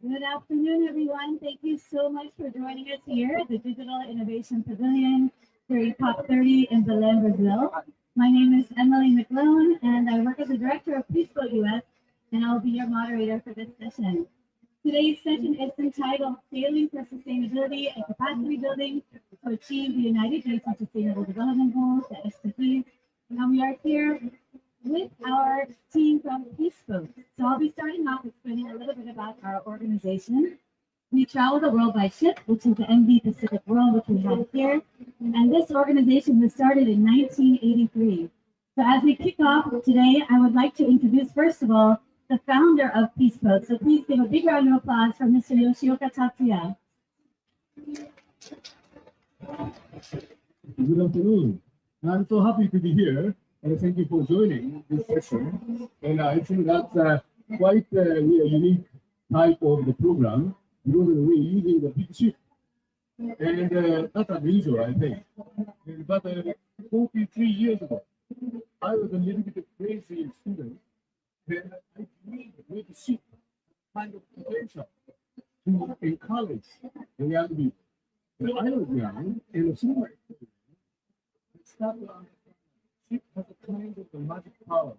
Good afternoon, everyone. Thank you so much for joining us here at the Digital Innovation Pavilion during COP30 in Belém, Brazil. My name is Emily McLone, and I work as the Director of Peaceboat US, and I'll be your moderator for this session. Today's session is entitled Sailing for Sustainability and Capacity Building to Achieve the United Nations Sustainable Development Goals, the SDGs. And we are here with our team from Peaceboat. So I'll be starting off explaining a little bit about our organization. We travel the world by ship, which is the MV Pacific World, which we have here. And this organization was started in 1983. So as we kick off today, I would like to introduce, first of all, the founder of Peaceboat. So please give a big round of applause for Mr. Yoshioka Tatsuya. Good afternoon. I'm so happy to be here, and thank you for joining this session. And I think that's quite a unique type of the program because we're using the big ship, and that's unusual, I think. But 43 years ago, I was a little bit crazy student, and I need with ship kind of potential to encourage the young people. I was young and smart. Ship has a kind of the magic power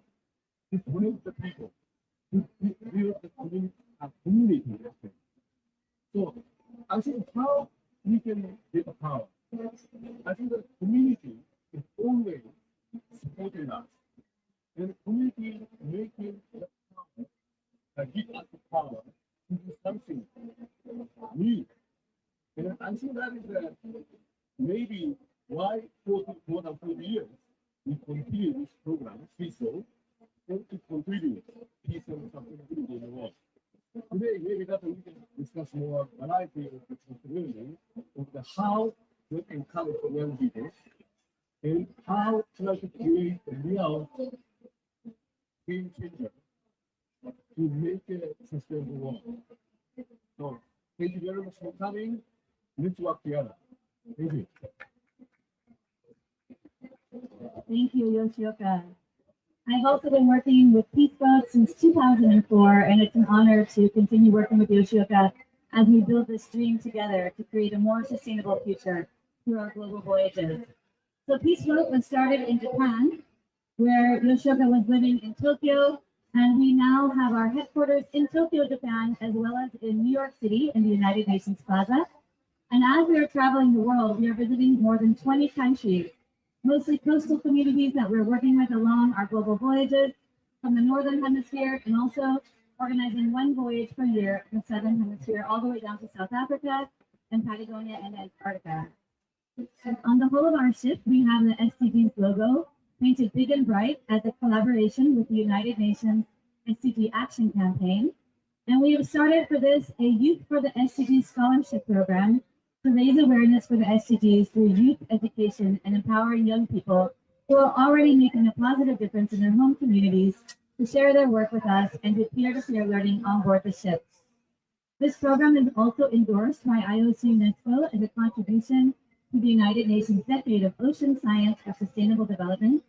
to connect the people, to build the community. So I think how we can get the power. I think the community is always supporting us, and the community making the power give us the power to do something new. And I think that is maybe why for more than 40 years we continue this program, peaceful, and to contribute peace and sustainability in the world. Today, maybe that we can discuss more variety of responsibility of the how to encourage the young people and how to create a real game changer to make a sustainable world. So, thank you very much for coming. Let's work together. Thank you. Thank you, Yoshioka. I've also been working with Peaceboat since 2004, and it's an honor to continue working with Yoshioka as we build this dream together to create a more sustainable future through our global voyages. So Peaceboat was started in Japan, where Yoshioka was living in Tokyo, and we now have our headquarters in Tokyo, Japan, as well as in New York City in the United Nations Plaza. And as we are traveling the world, we are visiting more than 20 countries, mostly coastal communities that we're working with along our global voyages from the Northern Hemisphere, and also organizing one voyage per year in the Southern Hemisphere, all the way down to South Africa and Patagonia and Antarctica. On the hull of our ship, we have the SDGs logo painted big and bright as a collaboration with the United Nations SDG Action Campaign. And we have started for this a Youth for the SDGs scholarship program to raise awareness for the SDGs through youth education and empowering young people who are already making a positive difference in their home communities to share their work with us and do peer-to-peer learning on board the ships. This program is also endorsed by IOC UNESCO as a contribution to the United Nations Decade of Ocean Science for Sustainable Development.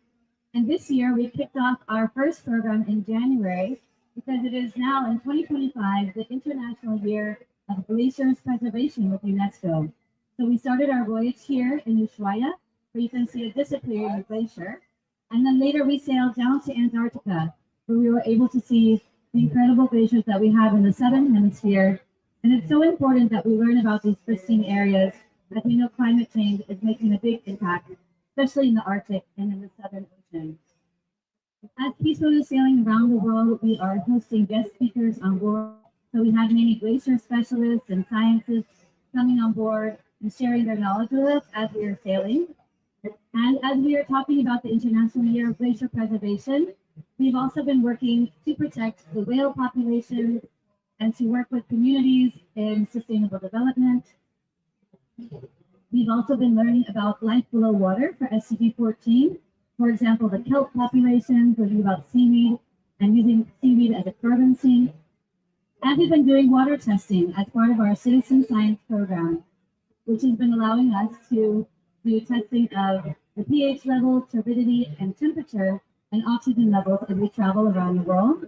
And this year, we kicked off our first program in January because it is now in 2025, the International Year of Glaciers Preservation with UNESCO. So we started our voyage here in Ushuaia, where you can see a disappearing glacier. And then later we sailed down to Antarctica, where we were able to see the incredible glaciers that we have in the Southern Hemisphere. And it's so important that we learn about these pristine areas, as we know climate change is making a big impact, especially in the Arctic and in the Southern Ocean. As Peaceboat is sailing around the world, we are hosting guest speakers on board. So we have many glacier specialists and scientists coming on board and sharing their knowledge with us as we are sailing. And as we are talking about the International Year of Glacier Preservation, we've also been working to protect the whale population and to work with communities in sustainable development. We've also been learning about life below water for SDG 14. For example, the kelp populations, learning about seaweed and using seaweed as a carbon sink. And we've been doing water testing as part of our citizen science program, which has been allowing us to do testing of the pH level, turbidity, and temperature and oxygen levels as we travel around the world.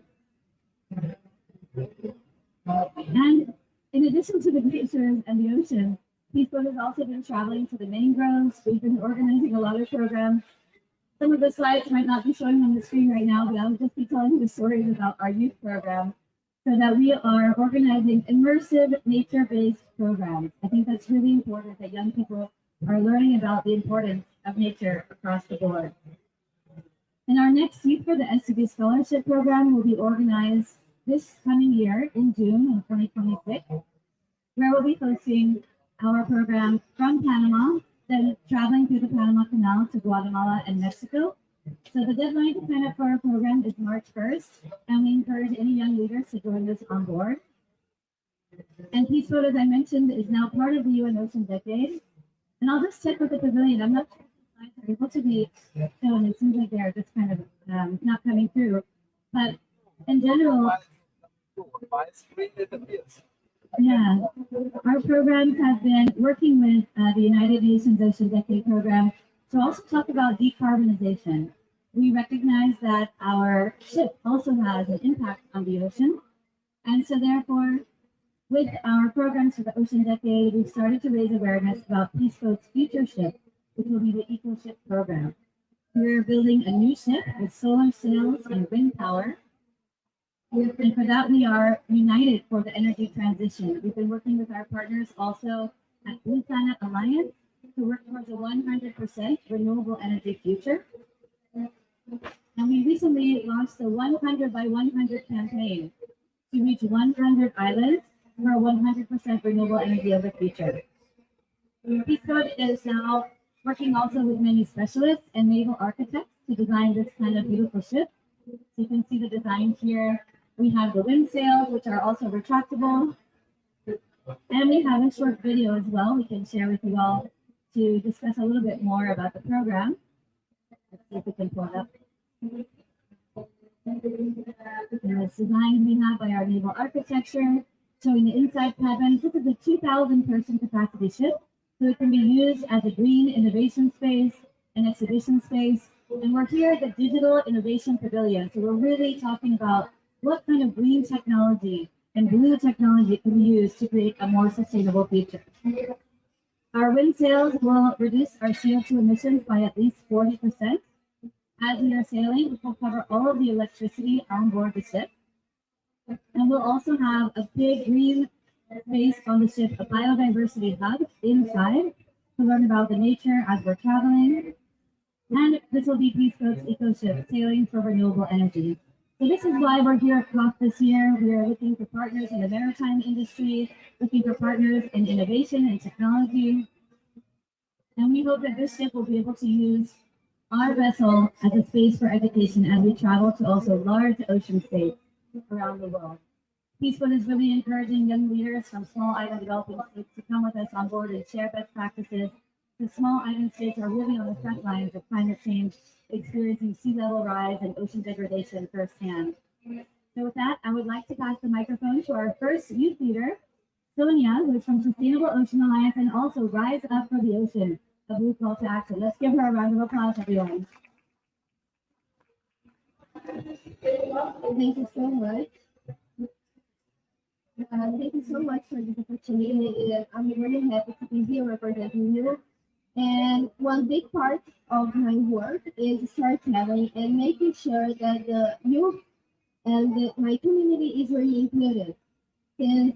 addition to the glaciers and the ocean, Peaceboat has also been traveling to the mangroves. We've been organizing a lot of programs. Some of the slides might not be showing on the screen right now, but I'll just be telling you stories about our youth program so that we are organizing immersive nature-based programs. I think that's really important that young people are learning about the importance of nature across the board. And our next Youth for the SDGs Scholarship Program will be organized this coming year in June of 2026, where we'll be hosting our program from Panama, then traveling through the Panama Canal to Guatemala and Mexico. So the deadline to sign up for our program is March 1st, and we encourage any young leaders to join us on board. And Peaceboat, as I mentioned, is now part of the UN Ocean Decade. And I'll just check with the pavilion. I'm not sure if the slides are able to be shown. It seems like they're just kind of not coming through. But in general, yeah, our programs have been working with the United Nations Ocean Decade Program to also talk about decarbonization. We recognize that our ship also has an impact on the ocean. And so therefore, with our programs for the Ocean Decade, we've started to raise awareness about Peaceboat's future ship, which will be the EcoShip program. We're building a new ship with solar sails and wind power. And for that, we are united for the energy transition. We've been working with our partners also at Blue Planet Alliance to work towards a 100% renewable energy future. And we recently launched the 100 by 100 campaign to reach 100 islands for 100% renewable energy of the future. Peaceboat is now working also with many specialists and naval architects to design this kind of beautiful ship. So you can see the design here. We have the wind sails, which are also retractable. And we have a short video as well we can share with you all to discuss a little bit more about the program. Let's see if we can pull it up. And it's designed we have by our naval architecture, showing the inside cabin. This is a 2,000 person capacity ship, so it can be used as a green innovation space, an exhibition space. And we're here at the Digital Innovation Pavilion. So we're really talking about what kind of green technology and blue technology can be used to create a more sustainable future. Our wind sails will reduce our CO2 emissions by at least 40%. As we are sailing, we will cover all of the electricity on board the ship. And we'll also have a big green space on the ship, a biodiversity hub inside to learn about the nature as we're traveling. And this will be Peaceboat's EcoShip, sailing for renewable energy. So this is why we're here at COP this year. We are looking for partners in the maritime industry, looking for partners in innovation and technology. And we hope that this ship will be able to use our vessel as a space for education as we travel to also large ocean states around the world. Peaceboat is really encouraging young leaders from small island developing states to come with us on board and share best practices. The small island states are really on the front lines of climate change, experiencing sea level rise and ocean degradation firsthand. So with that, I would like to pass the microphone to our first youth leader, Sonia, who is from Sustainable Ocean Alliance and also Rise Up for the Ocean, a blue call to action. Let's give her a round of applause, everyone. Thank you so much. Thank you so much for this opportunity. I'm really happy to be here representing you. And one big part of my work is storytelling and making sure that the youth and my community is really included. Since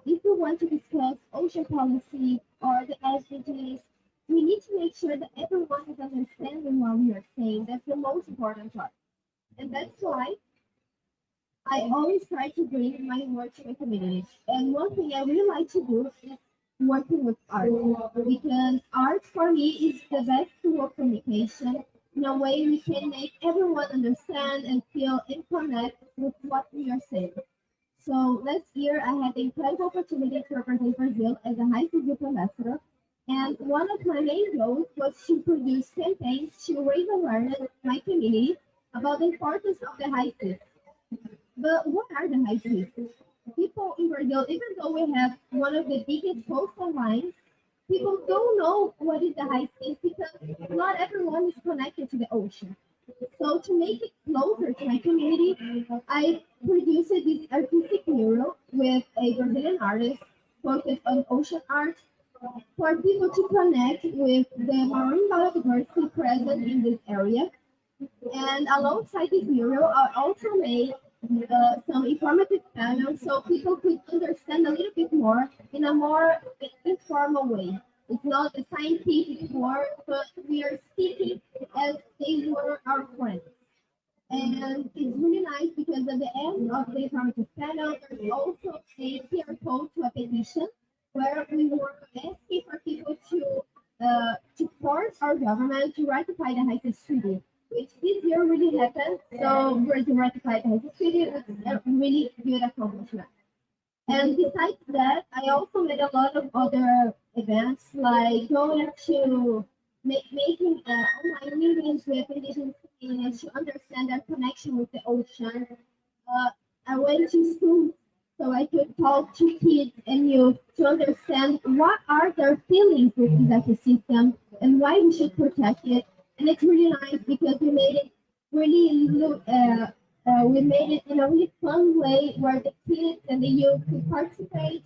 if we want to discuss ocean policy or the SDGs, we need to make sure that everyone is understanding what we are saying. That's the most important part. And that's why I always try to bring my work to my community. And one thing I really like to do is working with art, because art for me is the best tool of communication. In a way, we can make everyone understand and feel and connect with what we are saying. So last year, I had the incredible opportunity to represent Brazil as a high school youth ambassador. And one of my main goals was to produce campaigns to raise awareness in my community about the importance of the high seas. But what are the high seas? People in Brazil, even though we have one of the biggest coastal lines, people don't know what is the high seas because not everyone is connected to the ocean. So to make it closer to my community, I produced this artistic mural with a Brazilian artist focused on ocean art for people to connect with the marine biodiversity present in this area. And alongside this mural, I also made some informative panels so people could understand a little bit more in a more informal way. It's not a scientific word, but we are speaking as they were our friends. And it's really nice because at the end of the informative panel, there's also a QR code to a petition where we were asking for people to force our government to ratify the High Seas Treaty, which this year really happened. So Brazil ratified the High Seas Treaty, which is a really good accomplishment. And besides that, I also made a lot of other events like going to making online meetings with indigenous communities to understand their connection with the ocean. I went to school so I could talk to kids and youth to understand what are their feelings with this ecosystem and why we should protect it. And it's really nice because we made it really we made it in a really fun way where the kids and the youth could participate.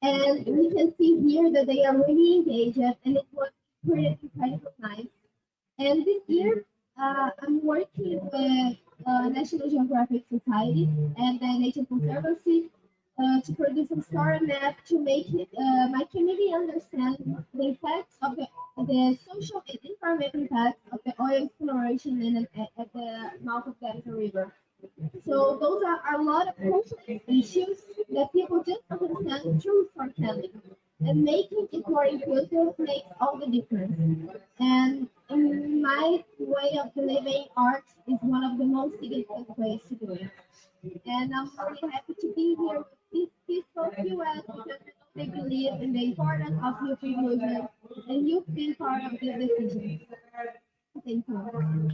And we can see here that they are really engaged and it was pretty incredible nice. And this year, I'm working with National Geographic Society and the Nature Conservancy to produce a story map to make my community understand the impacts of the social and environmental impacts of the oil exploration at the mouth of the Amazon River. So those are a lot of social issues that people just understand through storytelling. And making it more inclusive makes all the difference. And in my way of living, art is one of the most significant ways to do it. And I'm really happy to be here with these peaceful US because they believe in the importance of youth inclusion and youth being part of this decision. Thank you.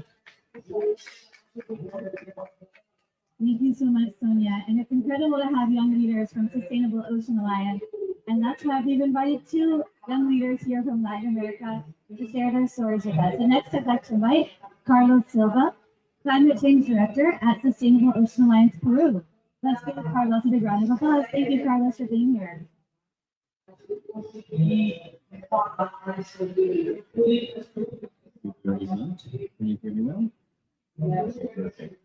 Thank you so much, Sonia. And it's incredible to have young leaders from Sustainable Ocean Alliance. And that's why we've invited two young leaders here from Latin America to share their stories with us. And next, I'd like to invite Carlos Silva, Climate Change Director at Sustainable Ocean Alliance Peru. Let's give Carlos a big round of applause. Thank you, Carlos, for being here. Thank you very much. Can you hear me well? Yes. Perfect.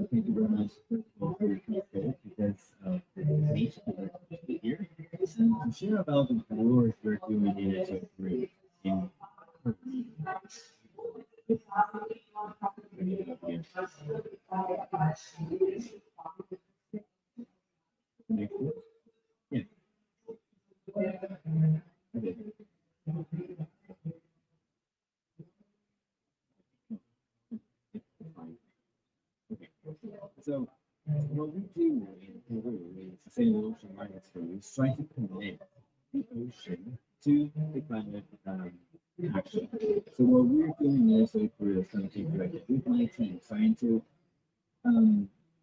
Thank you very much for your feedback because the invitation to be here and to share about the work we're doing in HF Peru. In yeah. Okay. Okay. So what we do in Peru in Sustainable Ocean Alliance Peru is try to connect the ocean to the climate action. So what we're doing also through the Climate Directive with my team, trying to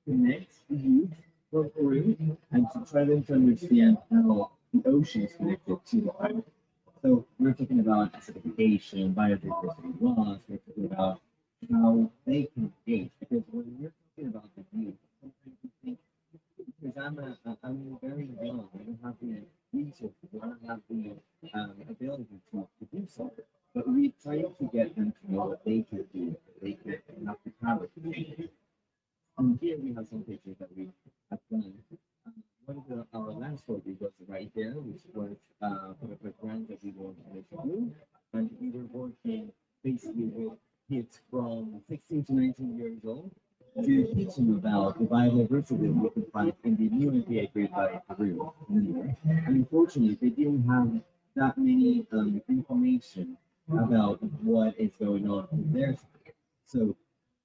connect the youth from Peru and to try them to understand how the ocean is connected to the climate. So we're talking about acidification, biodiversity loss, we're talking about how they can engage because when we're talking about the youth, sometimes we think because I'm very young, I don't have the resources, I don't have the ability to do something. But we try to get them to know what they can do, they can have the power to change. And here we have some pictures that we have done. One of our last project was right there, which was for the grant that we were able to do. And we were working basically with kids from 16 to 19 years old to teach them about the biodiversity that we can find in the new NPA created by Peru. And unfortunately, they didn't have that many information about what is going on in their side. So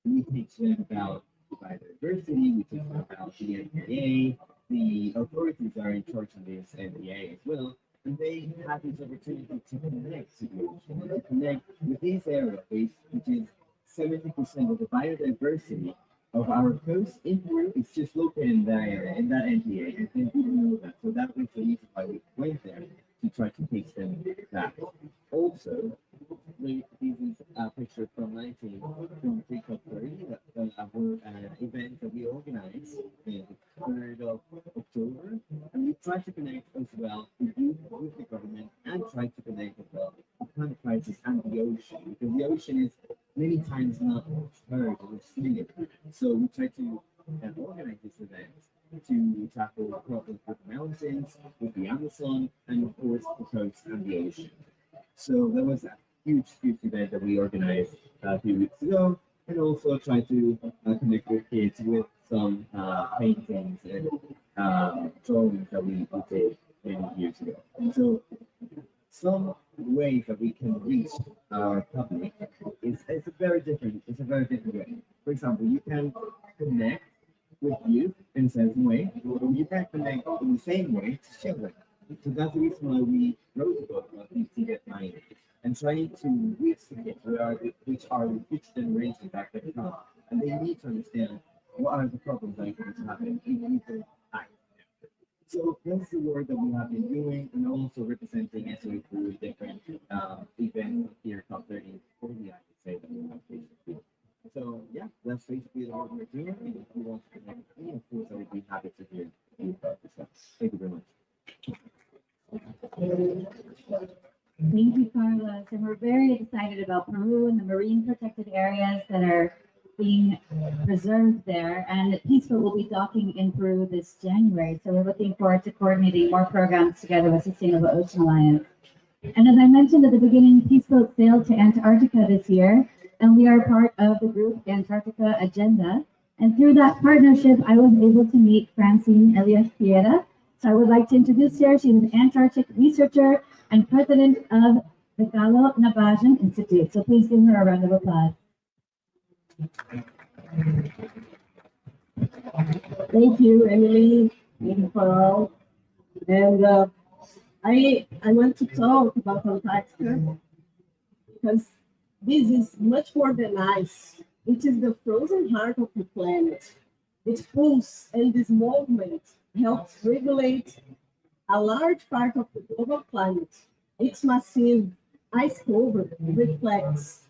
we teach them about the biodiversity, we teach them about the NPA, the authorities are in charge of this NPA as well, and they have this opportunity to connect to the ocean, to connect with this area, which is 70% of the biodiversity of our coast in Peru is just located in that area, in that NPA, and they didn't know that. So that was the reason why we went there to try to teach them that. Also, this is a picture from 19 from Pre-COP 30, that our event that we organized 3rd of October, and we try to connect as well the youth with the government and try to connect as well the climate crisis and the ocean, because the ocean is many times not heard or seen. So we try to organize this event to tackle problems with the mountains, with the Amazon, and of course the coast and the ocean. So that was a huge event that we organized a few weeks ago, and also try to connect with kids with some paintings and drawings that we did many years ago. So some ways that we can reach our public is it's a very different way. For example, you can connect with youth in a certain way, or you can connect in the same way to children. So that's the reason why we wrote a book about these Get Mind and trying to reach the kids which are the future generation that can come. And they need to understand what are the problems that are going to happen if we don't act. So that's the work that we have been doing, and also representing SOE through different events here, top 30, 40, I would say that we have basically. So yeah, that's basically what we're doing. And if you want to connect with me, of course, I would be happy to hear you about this stuff. Thank you very much. Thank you, Carlos. And we're very excited about Peru and the marine protected areas that are being preserved there. And Peaceful will be docking in Peru this January. So we're looking forward to coordinating more programs together with Sustainable Ocean Alliance. And as I mentioned at the beginning, Peaceful sailed to Antarctica this year, and we are part of the group Antarctica Agenda. And through that partnership, I was able to meet Francine Elias Piera. So I would like to introduce her. She's an Antarctic researcher and president of the Galo Nabajan Institute. So please give her a round of applause. Thank you, Emily. Thank you for all. And I want to talk about Antarctica because this is much more than ice. It is the frozen heart of the planet. It pulls, and this movement helps regulate a large part of the global climate. Its massive ice cover reflects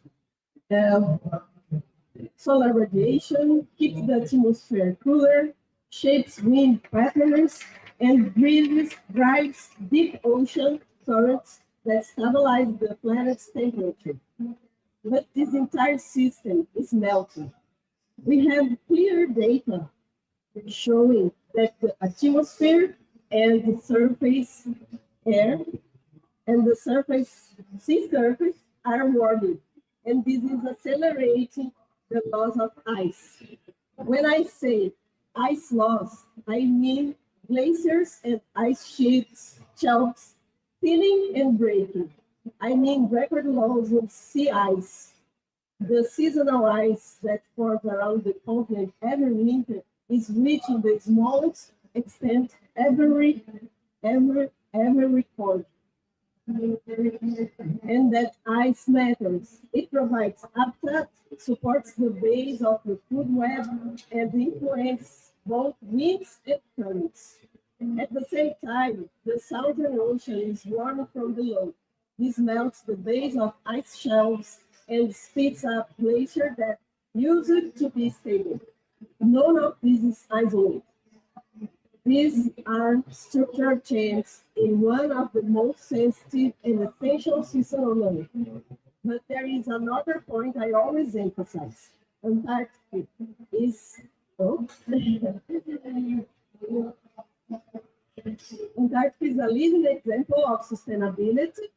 solar radiation, keeps the atmosphere cooler, shapes wind patterns, and drives deep ocean currents that stabilize the planet's temperature. But this entire system is melting. We have clear data showing that the atmosphere and the surface air and the sea surface are warming, and this is accelerating the loss of ice. When I say ice loss, I mean glaciers and ice sheets, shelves thinning and breaking. I mean record lows in sea ice. The seasonal ice that forms around the continent every winter is reaching the smallest extent ever recorded. And that ice matters. It provides habitat, supports the base of the food web, and influences both winds and currents. At the same time, the Southern Ocean is warmer from below. This melts the base of ice shelves and speeds up glacier that used to be stable. None of this is isolated. These are structural changes in one of the most sensitive and essential systems on Earth. But there is another point I always emphasize. Antarctica is Antarctica is a living example of sustainability.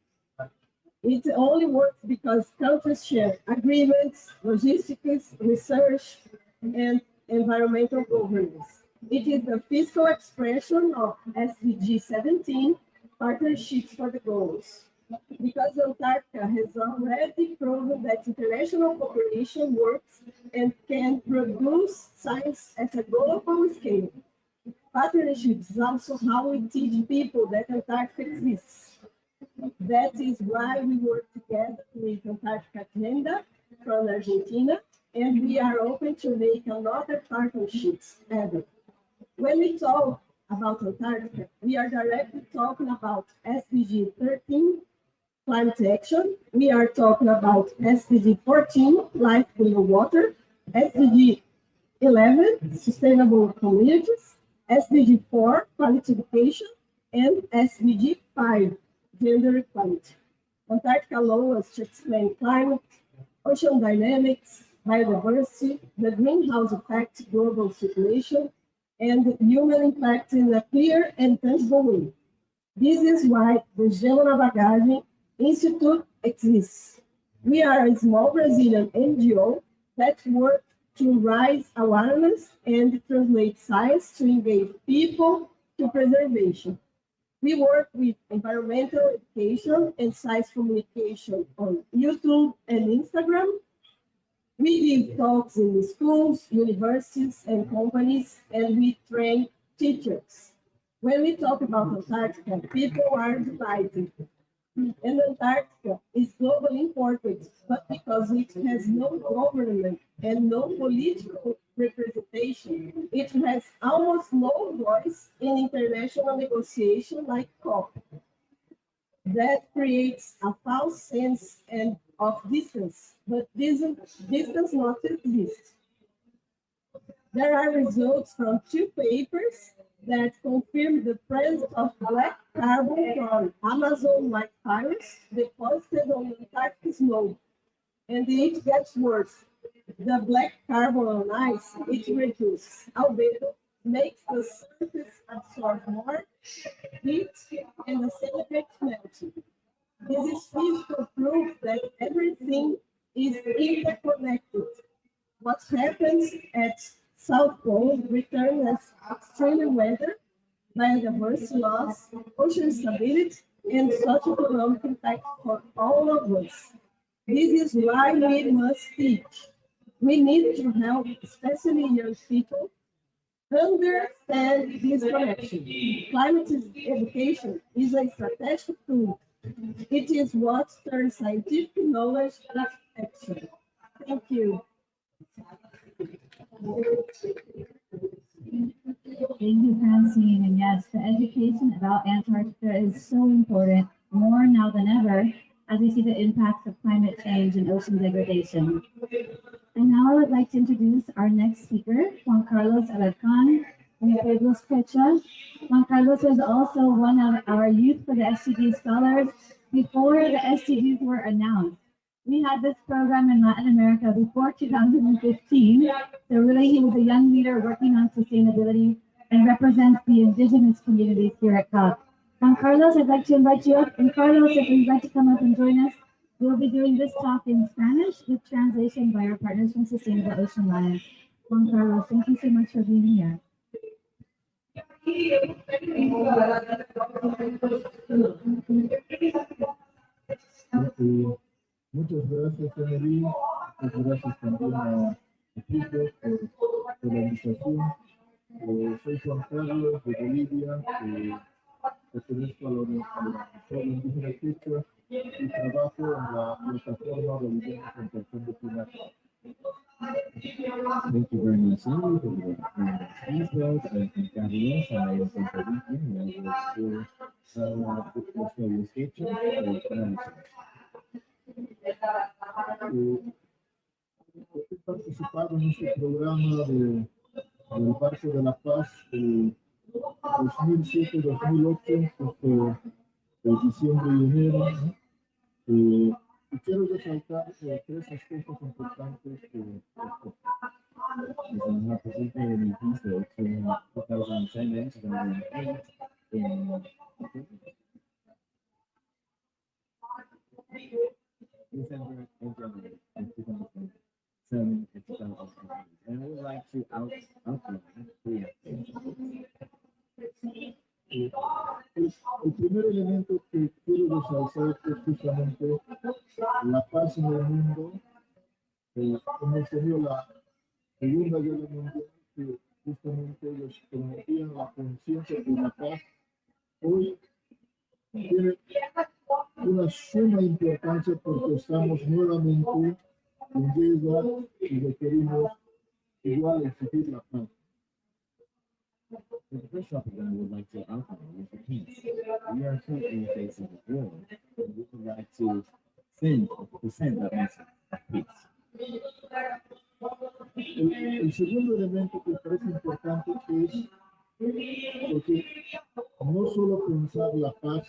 It only works because countries share agreements, logistics, research, and environmental governance. It is the physical expression of SDG 17, Partnerships for the Goals. Because Antarctica has already proven that international cooperation works and can produce science at a global scale. Partnerships is also how we teach people that Antarctica exists. That is why we work together with Antarctica Agenda from Argentina, and we are open to make another partnerships ever. When we talk about Antarctica, we are directly talking about SDG 13, climate action. We are talking about SDG 14, life below water, SDG 11, sustainable communities, SDG 4, quality education, and SDG 5, gender equality. Antarctica allows us to explain climate, ocean dynamics, biodiversity, the greenhouse effect, global situation, and human impact in a clear and tangible way. This is why the Gelo na Bagagem Institute exists. We are a small Brazilian NGO that works to raise awareness and translate science to engage people to preservation. We work with environmental education and science communication on YouTube and Instagram. We give talks in schools, universities, and companies, and we train teachers. When we talk about Antarctica, people are divided. And Antarctica is globally important, but because it has no government and no political representation, it has almost no voice in international negotiation like COP. That creates a false sense of distance, but this does not exist. There are results from two papers that confirm the presence of black carbon from Amazon wildfires deposited on Antarctic snow. And it gets worse. The black carbon on ice, it reduces albedo, makes the surface absorb more heat, and accelerates melting. This is physical proof that everything is interconnected. What happens at South Pole returns as extreme weather, biodiversity loss, ocean stability, and socio-economic impact for all of us. This is why we must teach. We need to help, especially young people, understand this connection. Climate education is a strategic tool. It is what turns scientific knowledge into action. Thank you. Thank you, Francine. And yes, the education about Antarctica is so important, more now than ever, as we see the impacts of climate change and ocean degradation. And now I would like to introduce our next speaker, Juan Carlos Alarcón and Pedro Pecha. Juan Carlos was also one of our Youth for the SDGs scholars before the SDGs were announced. We had this program in Latin America before 2015, so really he was a young leader working on sustainability and represents the indigenous communities here at COP. Juan Carlos, I'd like to invite you up. And Carlos, if you'd like to come up and join us, we'll be doing this talk in Spanish with translation by our partners from Sustainable Ocean Alliance. Juan Carlos, thank you so much for being here. Muchas gracias, Emily. Muchas gracias también a equipo por la invitación. Soy Juan Carlos de Bolivia, pertenezco a la organización indígena Quechua y trabajo en la plataforma boliviana contra el cambio climático. Thank you very much, Amy, for the details. I'm Carlos. I am from Puerto Rico, and I work for the Sketcher. He participado en este programa del Barco de la Paz 2007-2008, de diciembre y enero. Y quiero resaltar tres aspectos importantes que I presented in detail to 2007, 2008, in December and January of 2007 and 2008. And I would like to outline three aspects. el primer elemento que quiero resaltar es justamente la paz en el mundo. Hemos tenido la Segunda Guerra Mundial, que justamente ellos promovían la conciencia de la paz. Hoy tiene una suma importancia porque estamos nuevamente en guerra y requerimos igual exigir la paz. The first topic that I would like to outline is the peace. We are currently facing a war, and we would like to send that message of peace. El segundo elemento que parece importante es Porque no solo pensar la paz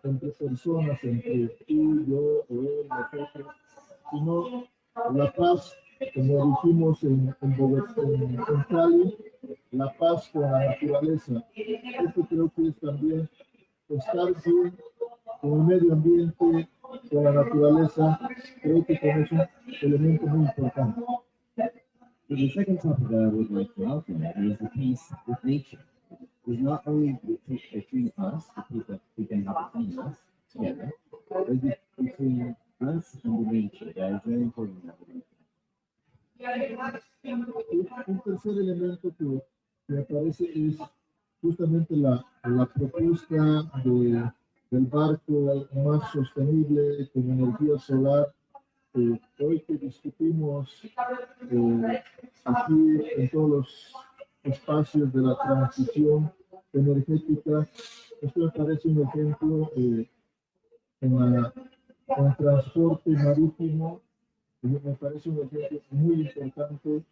entre personas, entre tú, yo, o él, nosotros, sino la paz, como dijimos en Bogotá, en Cali, la paz con la naturaleza. Esto creo que es también estar bien con el medio ambiente, con la naturaleza, creo que también es un elemento muy importante. So the second topic that I would like to outline is the peace with nature. It's not only between us, the people that we can have between us together, but it's between us and the nature. That is very important. Un tercer elemento que me parece es justamente la propuesta del barco más sostenible con energía solar. Hoy que discutimos aquí en todos los espacios de la transición energética, esto me parece un ejemplo en el transporte marítimo. Me parece un ejemplo muy importante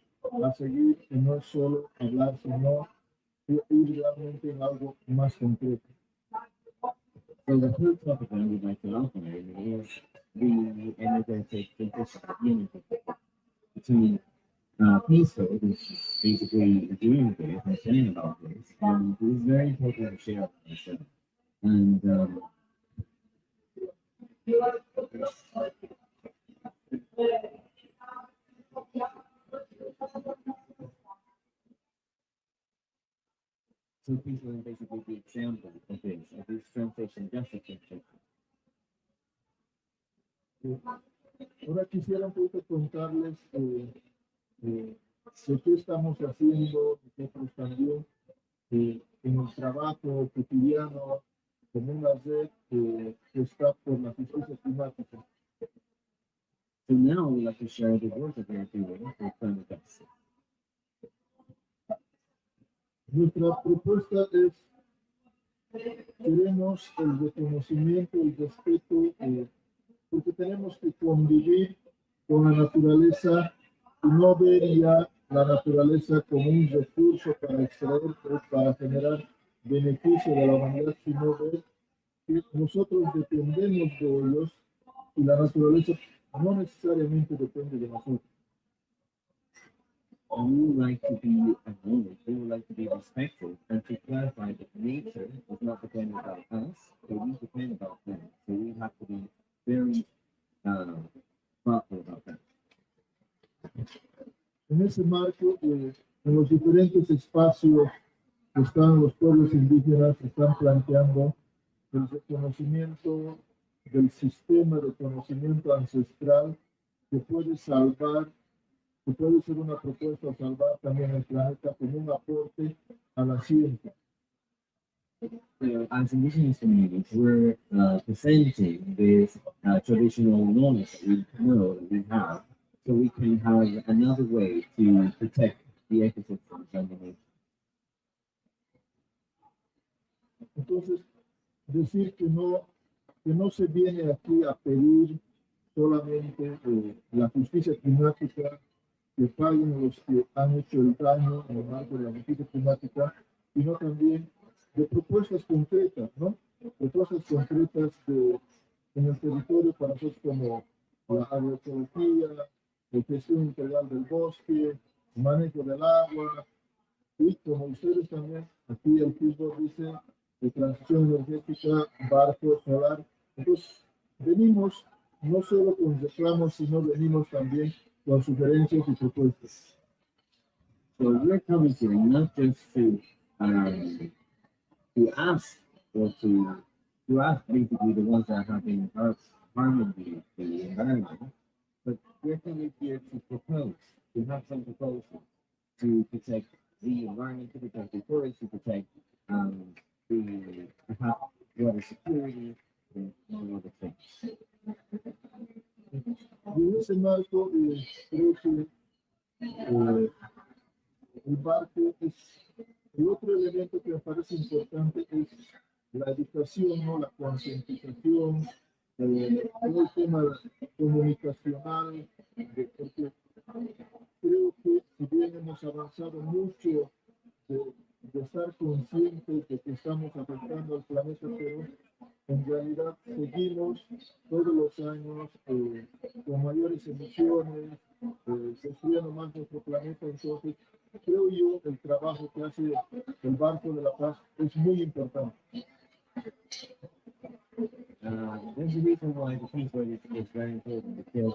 a seguir, que no es solo hablar, sino ir realmente en algo más concreto. So the third topic that I would like to outline is the energetic transition between peaceful, which basically agreeing with and saying about this, and it is very important to share this. And so peaceful is basically the example of this transition justice transition. Ahora quisiera un poco contarles de qué estamos haciendo nosotros también en el trabajo cotidiano con una red que está por la justicia climática. So now we'd like to share the work that we're doing for climate justice. Nuestra propuesta es, queremos el reconocimiento, el respeto, porque tenemos que convivir con la naturaleza y no ver ya la naturaleza como un recurso para extraer o para generar beneficio de la humanidad, sino ver que nosotros dependemos de ellos y la naturaleza no necesariamente depende de nosotros. And we would like to be acknowledged, we would like to be respected, and to clarify that nature is not dependent on us, but we depend on them. So we have to be very thoughtful about that. En ese marco, en los diferentes espacios que están los pueblos indígenas, se están planteando el reconocimiento del sistema de conocimiento ancestral que puede salvar, que puede ser una propuesta a salvar también el planeta como un aporte a la ciencia. So as indigenous communities, we're presenting this traditional knowledge that we know that we have, so we can have another way to protect the ecosystems and the nature. Entonces, decir que no se viene aquí a pedir solamente la justicia climática, que paguen los que han hecho el daño en el marco de la justicia climática, sino también de propuestas concretas, ¿no? Propuestas concretas en el territorio para nosotros como la agroecología, la gestión integral del bosque, el manejo del agua, y como ustedes también, aquí el fútbol dice, de transición energética, barco, solar. Entonces, venimos no solo con reclamos, sino venimos también con sugerencias y propuestas. So we're coming here not just to ask or to ask basically the ones that have been harming the environment, but we're coming here to propose, to have some proposals to protect the environment, to protect the forests, to protect the perhaps water security and all other things. Y en ese marco, creo que el barco es el otro elemento que me parece importante es la educación, ¿no? La concientización, todo el tema comunicacional, porque creo que si bien hemos avanzado mucho de estar conscientes de que estamos afectando al planeta, pero en realidad seguimos todos los años con mayores emisiones, destruyendo más nuestro planeta. Entonces, creo yo el trabajo que hace el Banco de la Paz es muy importante. There's a reason why the peace word is very important because